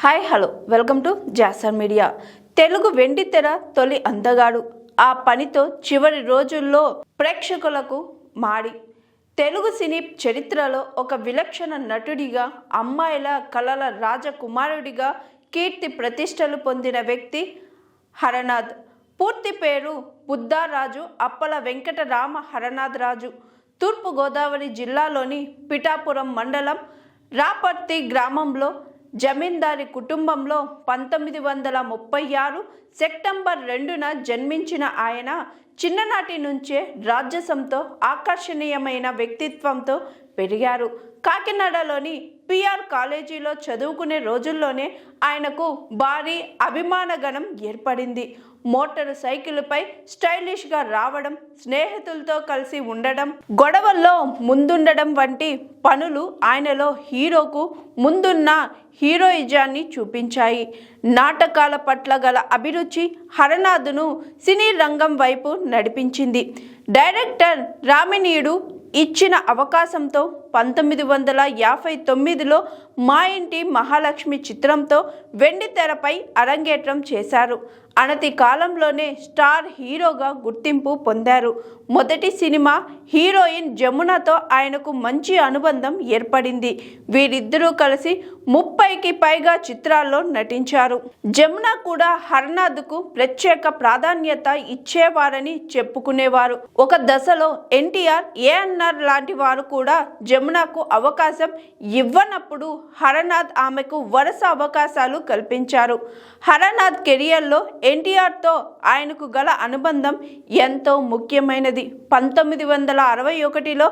Hi hello welcome to జాసర్ media. Telugu వెండితెర తొలి అందగాడు ఆ పనితో చివరి రోజుల్లో ప్రేక్షకులకు మాడి తెలుగు సినీ చరిత్రలో ఒక విలక్షణ నటుడిగా, అమ్మాయిల కలల రాజకుమారుడిగా కీర్తి ప్రతిష్టలు పొందిన వ్యక్తి హరనాథ్. పూర్తి పేరు బుద్ధారాజు అప్పల వెంకటరామ హరనాథ్ రాజు. తూర్పుగోదావరి జిల్లాలోని పిఠాపురం మండలం రాపర్తి గ్రామంలో జమీందారి కుటుంబంలో 1936 సెప్టెంబర్ 2న జన్మించిన ఆయన చిన్ననాటి నుంచే రాజసంతో ఆకర్షణీయమైన వ్యక్తిత్వంతో పెరిగారు. కాకినాడలోని పిఆర్ కాలేజీలో చదువుకునే రోజుల్లోనే ఆయనకు భారీ అభిమానగణం ఏర్పడింది. మోటారు సైకిల్పై స్టైలిష్గా రావడం, స్నేహితులతో కలిసి ఉండడం, గొడవల్లో ముందుండడం వంటి పనులు ఆయనలో హీరోకు ముందున్న హీరోయిజాన్ని చూపించాయి. నాటకాల పట్ల గల అభిరుచి హరనాథ్ను సినీ రంగం వైపు నడిపించింది. డైరెక్టర్ రామినీడు ఇచ్చిన అవకాశంతో 1959లో మా ఇంటి మహాలక్ష్మి చిత్రంతో వెండితెరపై అరంగేట్రం చేశారు. అనతి కాలంలోనే స్టార్ హీరోగా గుర్తింపు పొందారు. మొదటి సినిమా హీరోయిన్ జమునతో ఆయనకు మంచి అనుబంధం ఏర్పడింది. వీరిద్దరూ కలిసి 30కి పైగా చిత్రాల్లో నటించారు. జమున కూడా హరనాథ్కు ప్రత్యేక ప్రాధాన్యత ఇచ్చేవారని చెప్పుకునేవారు. ఒక దశలో ఎన్టీఆర్, ఏఎన్ఆర్ లాంటి వారు కూడా జమునకు అవకాశం ఇవ్వనప్పుడు హరనాథ్ ఆమెకు వరుస అవకాశాలు కల్పించారు. హరనాథ్ కెరియర్లో ఎన్టీఆర్తో ఆయనకు గల అనుబంధం ఎంతో ముఖ్యమైనది. 1961లో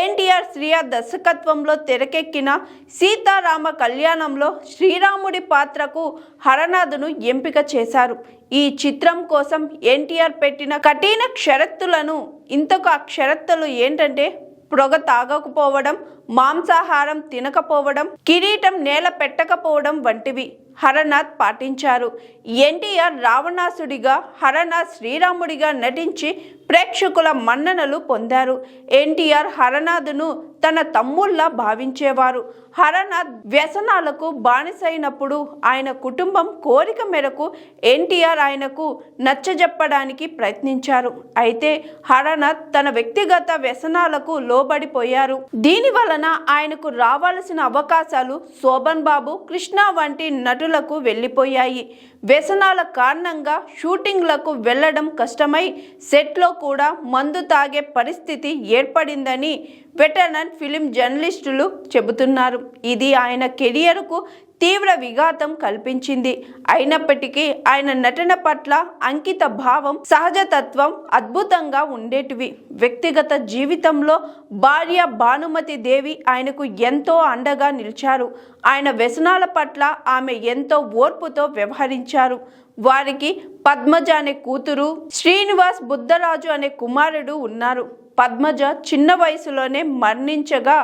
ఎన్టీఆర్ శ్రీయా దర్శకత్వంలో తెరకెక్కిన సీతారామ కళ్యాణంలో శ్రీరాముడి పాత్రకు హరనాథ్ను ఎంపిక చేశారు. ఈ చిత్రం కోసం ఎన్టీఆర్ పెట్టిన కఠిన షరతులను ఇంతకు ఆ షరతులు ఏంటంటే పొగ తాగకపోవడం, మాంసాహారం తినకపోవడం, కిరీటం నేల పెట్టకపోవడం వంటివి హరనాథ్ పాటించారు. ఎన్టీఆర్ రావణాసుడిగా, హరనాథ్ శ్రీరాముడిగా నటించి ప్రేక్షకుల మన్ననలు పొందారు. ఎన్టీఆర్ హరనాథ్ను తన తమ్ముళ్లా భావించేవారు. హరనాథ్ వ్యసనాలకు బానిసైనప్పుడు ఆయన కుటుంబం కోరిక మేరకు ఎన్టీఆర్ ఆయనకు నచ్చజెప్పడానికి ప్రయత్నించారు. అయితే హరనాథ్ తన వ్యక్తిగత వ్యసనాలకు లోబడిపోయారు. దీని వలన ఆయనకు రావాల్సిన అవకాశాలు శోభన్ బాబు, కృష్ణ వంటి నటులకు వెళ్ళిపోయాయి. వ్యసనాల కారణంగా షూటింగ్లకు వెళ్లడం కష్టమై సెట్లో కూడా మందు తాగే పరిస్థితి ఏర్పడిందని వెటరన్ ఫిలిం జర్నలిస్టులు చెబుతున్నారు. ఇది ఆయన కెరియర్కు తీవ్ర విఘాతం కల్పించింది. అయినప్పటికీ ఆయన నటన పట్ల అంకిత భావం, సహజతత్వం అద్భుతంగా ఉండేటివి. వ్యక్తిగత జీవితంలో భార్య భానుమతి దేవి ఆయనకు ఎంతో అండగా నిలిచారు. ఆయన వ్యసనాల పట్ల ఆమె ఎంతో ఓర్పుతో వ్యవహరించారు. వారికి పద్మజ అనే కూతురు, శ్రీనివాస్ బుద్ధరాజు అనే కుమారుడు ఉన్నారు. పద్మజ చిన్న వయసులోనే మరణించగా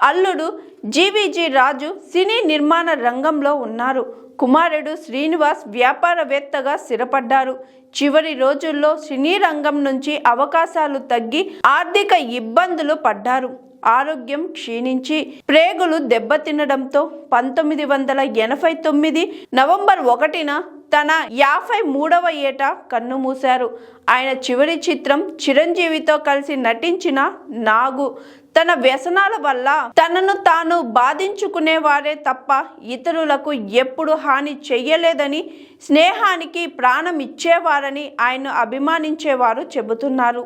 అల్లుడు జీవీజీ రాజు సినీ నిర్మాణ రంగంలో ఉన్నారు. కుమారుడు శ్రీనివాస్ వ్యాపారవేత్తగా స్థిరపడ్డారు. చివరి రోజుల్లో సినీ రంగం నుంచి అవకాశాలు తగ్గి ఆర్థిక ఇబ్బందులు పడ్డారు. ఆరోగ్యం క్షీణించి ప్రేగులు దెబ్బతినడంతో 1989 నవంబర్ 1న తన 53వ ఏట కన్నుమూశారు. ఆయన చివరి చిత్రం చిరంజీవితో కలిసి నటించిన నాగు. తన వ్యసనాల వల్ల తనను తాను బాధించుకునేవారే తప్ప ఇతరులకు ఎప్పుడు హాని చెయ్యలేదని, స్నేహానికి ప్రాణం ఇచ్చేవారని ఆయన అభిమానించేవారు చెబుతున్నారు.